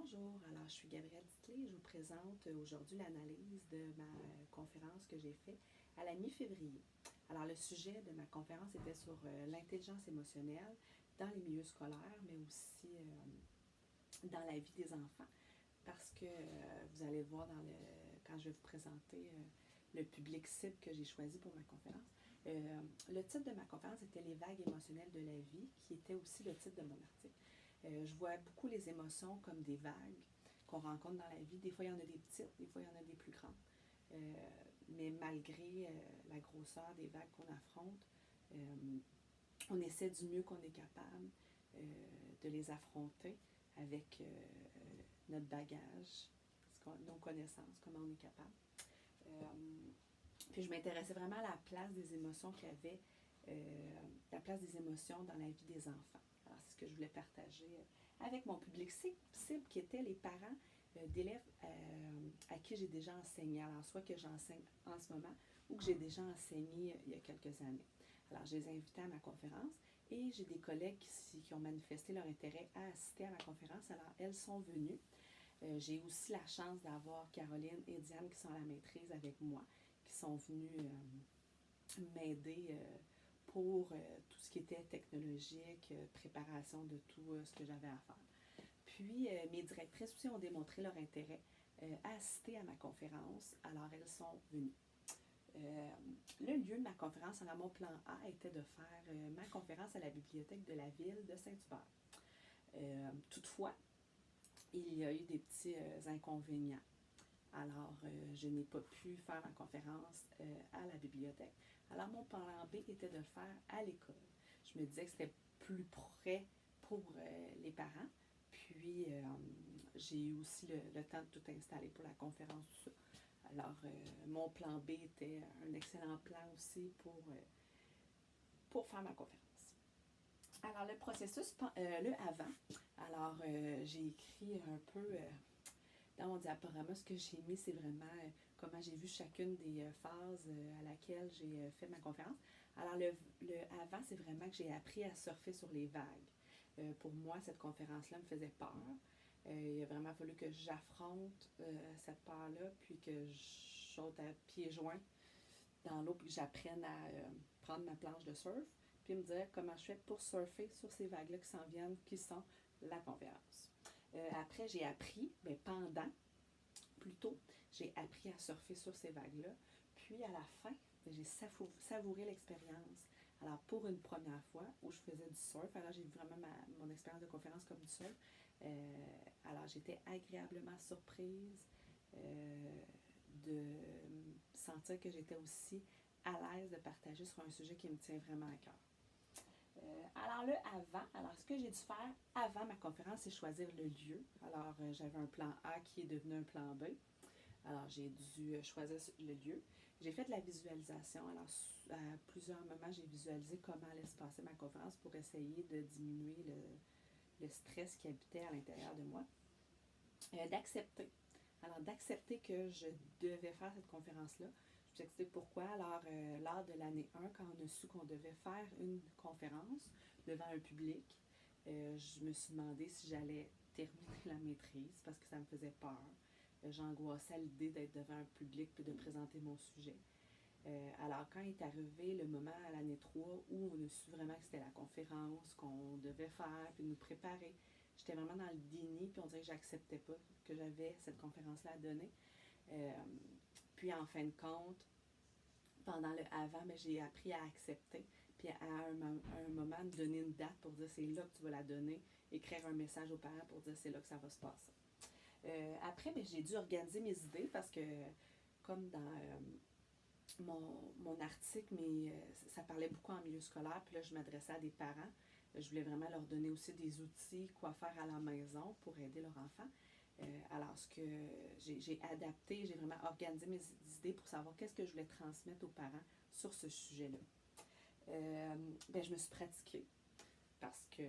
Bonjour, alors je suis Gabrielle Ditley et je vous présente aujourd'hui l'analyse de ma conférence que j'ai faite à la mi-février. Alors le sujet de ma conférence était sur l'intelligence émotionnelle dans les milieux scolaires, mais aussi dans la vie des enfants, parce que vous allez le voir quand je vais vous présenter le public cible que j'ai choisi pour ma conférence. Le titre de ma conférence était Les vagues émotionnelles de la vie, qui était aussi le titre de mon article. Je vois beaucoup les émotions comme des vagues qu'on rencontre dans la vie. Des fois, il y en a des petites, des fois, il y en a des plus grandes. Mais malgré la grosseur des vagues qu'on affronte, on essaie du mieux qu'on est capable de les affronter avec notre bagage, nos connaissances, comment on est capable. Puis je m'intéressais vraiment à la place des émotions qu'il y avait, la place des émotions dans la vie des enfants. Alors, c'est ce que je voulais partager avec mon public cible, qui étaient les parents d'élèves à qui j'ai déjà enseigné. Alors, soit que j'enseigne en ce moment ou que j'ai déjà enseigné il y a quelques années. Alors, je les ai invités à ma conférence et j'ai des collègues qui ont manifesté leur intérêt à assister à ma conférence. Alors, elles sont venues. J'ai aussi la chance d'avoir Caroline et Diane qui sont à la maîtrise avec moi, qui sont venues m'aider pour tout ce qui était technologique, préparation de tout ce que j'avais à faire. Puis, mes directrices aussi ont démontré leur intérêt à assister à ma conférence, alors elles sont venues. Le lieu de ma conférence, alors mon plan A était de faire ma conférence à la bibliothèque de la ville de Saint-Hubert. Toutefois, il y a eu des petits inconvénients. Alors, je n'ai pas pu faire ma conférence à la bibliothèque. Alors, mon plan B était de le faire à l'école. Je me disais que c'était plus près pour les parents. Puis, j'ai eu aussi le temps de tout installer pour la conférence, tout ça. Alors, mon plan B était un excellent plan aussi pour faire ma conférence. Alors, le processus, le avant. Alors, j'ai écrit un peu dans mon diaporama, ce que j'ai mis, c'est vraiment comment j'ai vu chacune des phases à laquelle j'ai fait ma conférence. Alors, le avant, c'est vraiment que j'ai appris à surfer sur les vagues. Pour moi, cette conférence-là me faisait peur. Il a vraiment fallu que j'affronte cette peur-là, puis que je saute à pieds joints dans l'eau, puis que j'apprenne à prendre ma planche de surf, puis me dire comment je fais pour surfer sur ces vagues-là qui s'en viennent, qui sont la conférence. Après, j'ai appris, pendant, plutôt, j'ai appris à surfer sur ces vagues-là. Puis, à la fin, j'ai savouré l'expérience. Alors, pour une première fois où je faisais du surf, alors j'ai vu vraiment mon expérience de conférence comme du surf. Alors, j'étais agréablement surprise de sentir que j'étais aussi à l'aise de partager sur un sujet qui me tient vraiment à cœur. Alors, le avant, alors ce que j'ai dû faire avant ma conférence, c'est choisir le lieu. Alors, j'avais un plan A qui est devenu un plan B. Alors, j'ai dû choisir le lieu. J'ai fait de la visualisation. Alors, à plusieurs moments, j'ai visualisé comment allait se passer ma conférence pour essayer de diminuer le stress qui habitait à l'intérieur de moi. D'accepter. Alors, d'accepter que je devais faire cette conférence-là. Je vais vous expliquer pourquoi. Alors, lors de l'année 1, quand on a su qu'on devait faire une conférence devant un public, je me suis demandé si j'allais terminer la maîtrise parce que ça me faisait peur. J'angoissais à l'idée d'être devant un public et de présenter mon sujet. Alors, quand est arrivé le moment à l'année 3 où on a su vraiment que c'était la conférence qu'on devait faire puis nous préparer, j'étais vraiment dans le déni, puis on dirait que j'acceptais pas que j'avais cette conférence-là à donner. Puis en fin de compte, pendant le avant, j'ai appris à accepter, puis à un moment de donner une date pour dire c'est là que tu vas la donner, écrire un message aux parents pour dire c'est là que ça va se passer. Après, j'ai dû organiser mes idées parce que, comme dans mon article, ça parlait beaucoup en milieu scolaire, puis là, je m'adressais à des parents. Je voulais vraiment leur donner aussi des outils, quoi faire à la maison pour aider leur enfant. Alors, ce que j'ai adapté, j'ai vraiment organisé mes idées pour savoir qu'est-ce que je voulais transmettre aux parents sur ce sujet-là. Je me suis pratiquée parce que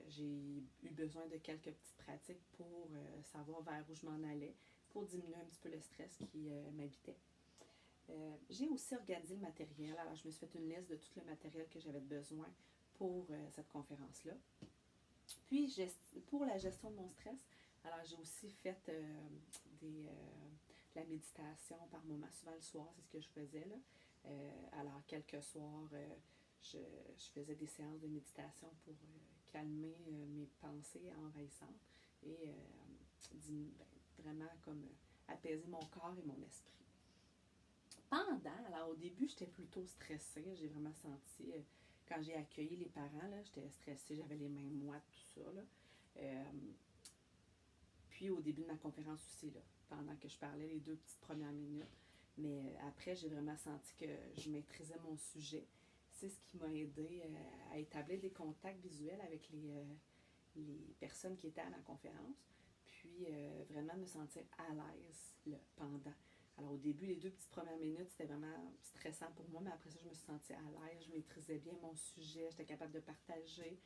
j'ai eu besoin de quelques petites pratiques pour savoir vers où je m'en allais, pour diminuer un petit peu le stress qui m'habitait. J'ai aussi organisé le matériel. Alors, je me suis fait une liste de tout le matériel que j'avais besoin pour cette conférence-là. Puis, pour la gestion de mon stress, Alors, j'ai aussi fait de la méditation par moment, souvent le soir, c'est ce que je faisais, là. Alors, quelques soirs, je faisais des séances de méditation pour calmer mes pensées envahissantes et vraiment comme apaiser mon corps et mon esprit. Alors au début, j'étais plutôt stressée. J'ai vraiment senti, quand j'ai accueilli les parents, là, j'étais stressée, j'avais les mains moites, tout ça, là. Euh, Puis au début de ma conférence aussi, là, pendant que je parlais les 2 petites premières minutes. Mais après, j'ai vraiment senti que je maîtrisais mon sujet. C'est ce qui m'a aidé à établir des contacts visuels avec les personnes qui étaient à ma conférence. Puis vraiment me sentir à l'aise là, pendant. Alors au début, les 2 petites premières minutes, c'était vraiment stressant pour moi, mais après ça, je me suis sentie à l'aise, je maîtrisais bien mon sujet, j'étais capable de partager.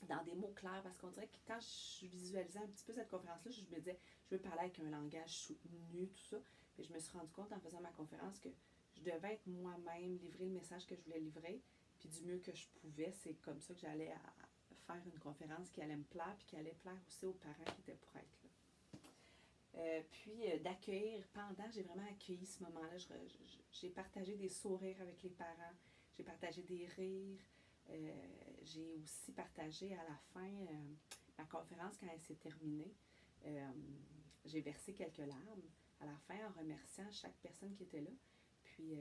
Dans des mots clairs, parce qu'on dirait que quand je visualisais un petit peu cette conférence-là, je me disais, je veux parler avec un langage soutenu, tout ça. Puis je me suis rendu compte en faisant ma conférence que je devais être moi-même, livrer le message que je voulais livrer, puis du mieux que je pouvais. C'est comme ça que j'allais faire une conférence qui allait me plaire, puis qui allait plaire aussi aux parents qui étaient pour être là. D'accueillir, j'ai vraiment accueilli ce moment-là. J'ai partagé des sourires avec les parents, j'ai partagé des rires. J'ai aussi partagé à la fin ma conférence quand elle s'est terminée. Euh, j'ai versé quelques larmes à la fin en remerciant chaque personne qui était là. Puis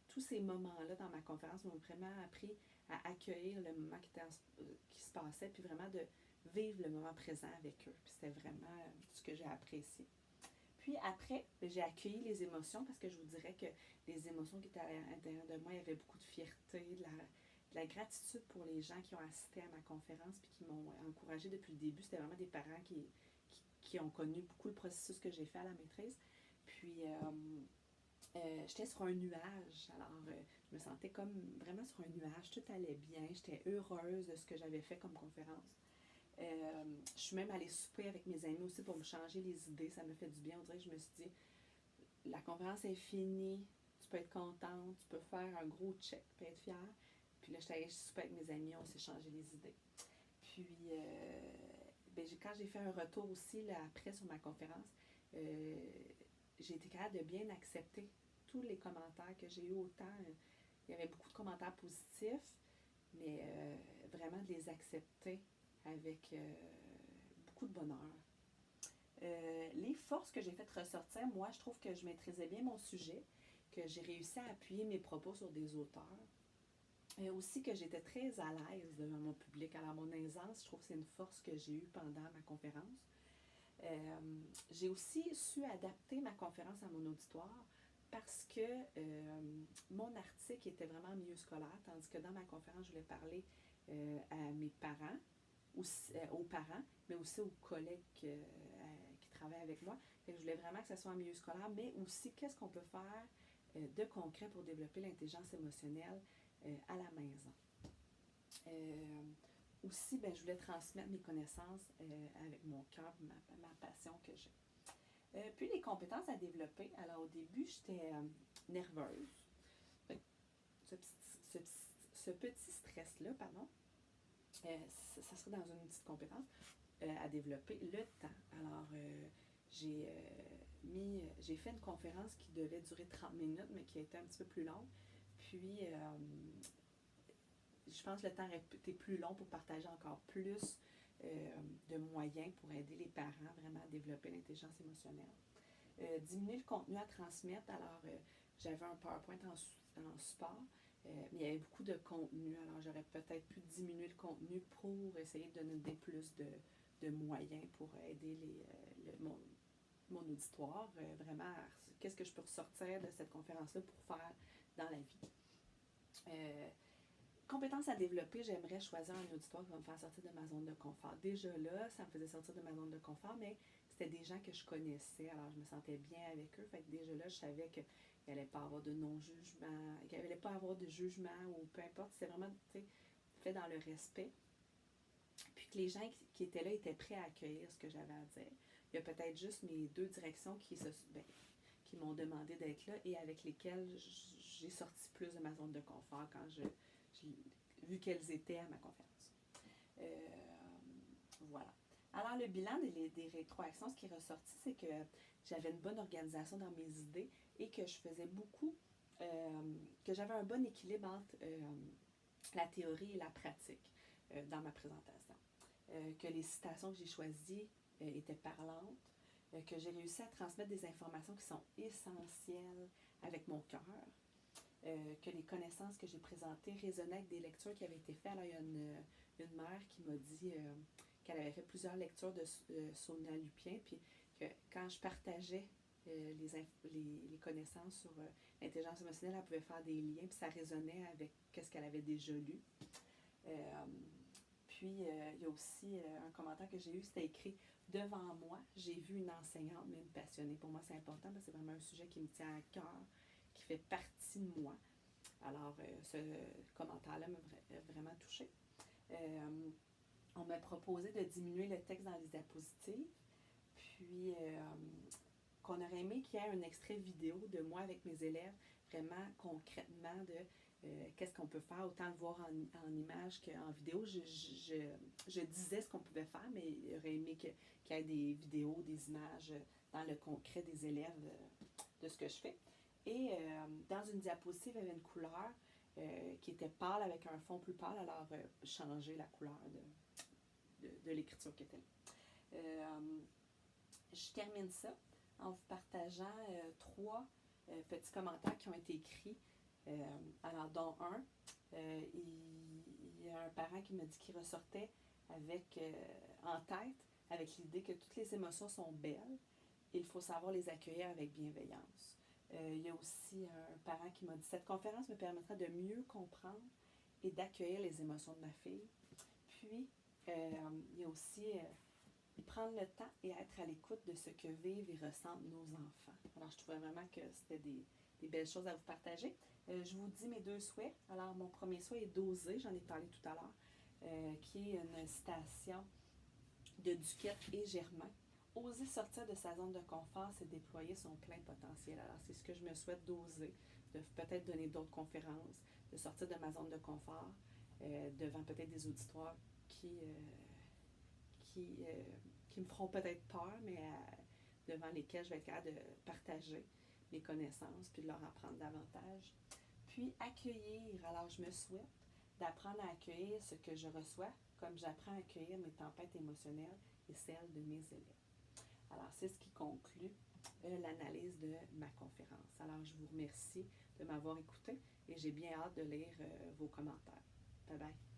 tous ces moments-là dans ma conférence m'ont vraiment appris à accueillir le moment qui se passait, puis vraiment de vivre le moment présent avec eux. Puis c'était vraiment ce que j'ai apprécié. Puis après, j'ai accueilli les émotions parce que je vous dirais que les émotions qui étaient à l'intérieur de moi, il y avait beaucoup de fierté, de la gratitude pour les gens qui ont assisté à ma conférence puis qui m'ont encouragée depuis le début. C'était vraiment des parents qui ont connu beaucoup le processus que j'ai fait à la maîtrise. Puis j'étais sur un nuage. Alors, je me sentais comme vraiment sur un nuage. Tout allait bien. J'étais heureuse de ce que j'avais fait comme conférence. Je suis même allée souper avec mes amis aussi pour me changer les idées. Ça me fait du bien. On dirait que je me suis dit, la conférence est finie. Tu peux être contente. Tu peux faire un gros check. Tu peux être fière. Puis là, j'étais allée souper avec mes amis. On s'est changé les idées. Puis, quand j'ai fait un retour aussi là, après sur ma conférence, j'ai été capable de bien accepter tous les commentaires que j'ai eu. Autant, il y avait beaucoup de commentaires positifs, mais vraiment de les accepter avec beaucoup de bonheur. Les forces que j'ai fait ressortir, moi, je trouve que je maîtrisais bien mon sujet, que j'ai réussi à appuyer mes propos sur des auteurs. Et aussi que j'étais très à l'aise devant mon public. Alors, mon aisance, je trouve que c'est une force que j'ai eue pendant ma conférence. J'ai aussi su adapter ma conférence à mon auditoire parce que mon article était vraiment en milieu scolaire, tandis que dans ma conférence, je voulais parler à mes parents, aux parents, mais aussi aux collègues qui travaillent avec moi. Fait que je voulais vraiment que ça soit en milieu scolaire, mais aussi qu'est-ce qu'on peut faire de concret pour développer l'intelligence émotionnelle à la maison. Aussi, je voulais transmettre mes connaissances avec mon cœur, ma passion que j'ai. Puis les compétences à développer. Alors au début, j'étais nerveuse. Ce petit stress-là, pardon, ça serait dans une petite compétence à développer, le temps. Alors j'ai fait une conférence qui devait durer 30 minutes, mais qui a été un petit peu plus longue. Puis je pense que le temps aurait été plus long pour partager encore plus de moyens pour aider les parents vraiment à développer l'intelligence émotionnelle. Diminuer le contenu à transmettre. Alors, j'avais un PowerPoint en support, mais il y avait beaucoup de contenu. Alors, j'aurais peut-être pu diminuer le contenu pour essayer de donner plus de moyens pour aider mon auditoire. Vraiment, qu'est-ce que je peux ressortir de cette conférence-là pour faire dans la vie. Compétences à développer, j'aimerais choisir un auditoire qui va me faire sortir de ma zone de confort. Déjà là, ça me faisait sortir de ma zone de confort, mais c'était des gens que je connaissais, alors je me sentais bien avec eux. Fait que déjà là, je savais qu'il n'allait pas avoir de non-jugement, qu'il n'allait pas avoir de jugement ou peu importe. C'est vraiment fait dans le respect. Puis que les gens qui étaient là étaient prêts à accueillir ce que j'avais à dire. Il y a peut-être juste mes 2 directions qui m'ont demandé d'être là et avec lesquelles j'ai sorti plus de ma zone de confort quand j'ai vu qu'elles étaient à ma conférence. Voilà. Alors, le bilan des rétroactions, ce qui est ressorti, c'est que j'avais une bonne organisation dans mes idées et que je faisais beaucoup, que j'avais un bon équilibre entre la théorie et la pratique dans ma présentation. Que les citations que j'ai choisies étaient parlantes, que j'ai réussi à transmettre des informations qui sont essentielles avec mon cœur, que les connaissances que j'ai présentées résonnaient avec des lectures qui avaient été faites. Alors, il y a une mère qui m'a dit qu'elle avait fait plusieurs lectures de Sonia Lupien, puis que quand je partageais les connaissances sur l'intelligence émotionnelle, elle pouvait faire des liens, puis ça résonnait avec ce qu'elle avait déjà lu. Puis, il y a aussi un commentaire que j'ai eu, c'était écrit « Devant moi, j'ai vu une enseignante, mais une passionnée. » Pour moi, c'est important parce que c'est vraiment un sujet qui me tient à cœur, qui fait partie de moi. Alors, ce commentaire-là m'a vraiment touchée. On m'a proposé de diminuer le texte dans les diapositives, puis qu'on aurait aimé qu'il y ait un extrait vidéo de moi avec mes élèves, vraiment concrètement de qu'est-ce qu'on peut faire, autant le voir en image qu'en vidéo. Je disais ce qu'on pouvait faire, mais il aurait aimé qu'il y ait des vidéos, des images dans le concret des élèves de ce que je fais. Et dans une diapositive, il y avait une couleur qui était pâle avec un fond plus pâle, alors changer la couleur de l'écriture qui était là. Je termine ça en vous partageant 3 petits commentaires qui ont été écrits. Alors, dont un, il y a un parent qui m'a dit qu'il ressortait avec, en tête avec l'idée que toutes les émotions sont belles et il faut savoir les accueillir avec bienveillance. Il y a aussi un parent qui m'a dit « Cette conférence me permettra de mieux comprendre et d'accueillir les émotions de ma fille. » Puis, il y a aussi prendre le temps et être à l'écoute de ce que vivent et ressentent nos enfants. Alors, je trouvais vraiment que c'était des belles choses à vous partager. Je vous dis mes 2 souhaits. Alors, mon premier souhait est d'oser, j'en ai parlé tout à l'heure, qui est une citation de Duquette et Germain. Oser sortir de sa zone de confort, c'est déployer son plein potentiel. Alors, c'est ce que je me souhaite d'oser, de peut-être donner d'autres conférences, de sortir de ma zone de confort, devant peut-être des auditoires qui me feront peut-être peur, mais devant lesquels je vais être capable de partager mes connaissances puis de leur apprendre davantage. Puis accueillir. Alors, je me souhaite d'apprendre à accueillir ce que je reçois, comme j'apprends à accueillir mes tempêtes émotionnelles et celles de mes élèves. Alors, c'est ce qui conclut l'analyse de ma conférence. Alors, je vous remercie de m'avoir écouté et j'ai bien hâte de lire vos commentaires. Bye bye.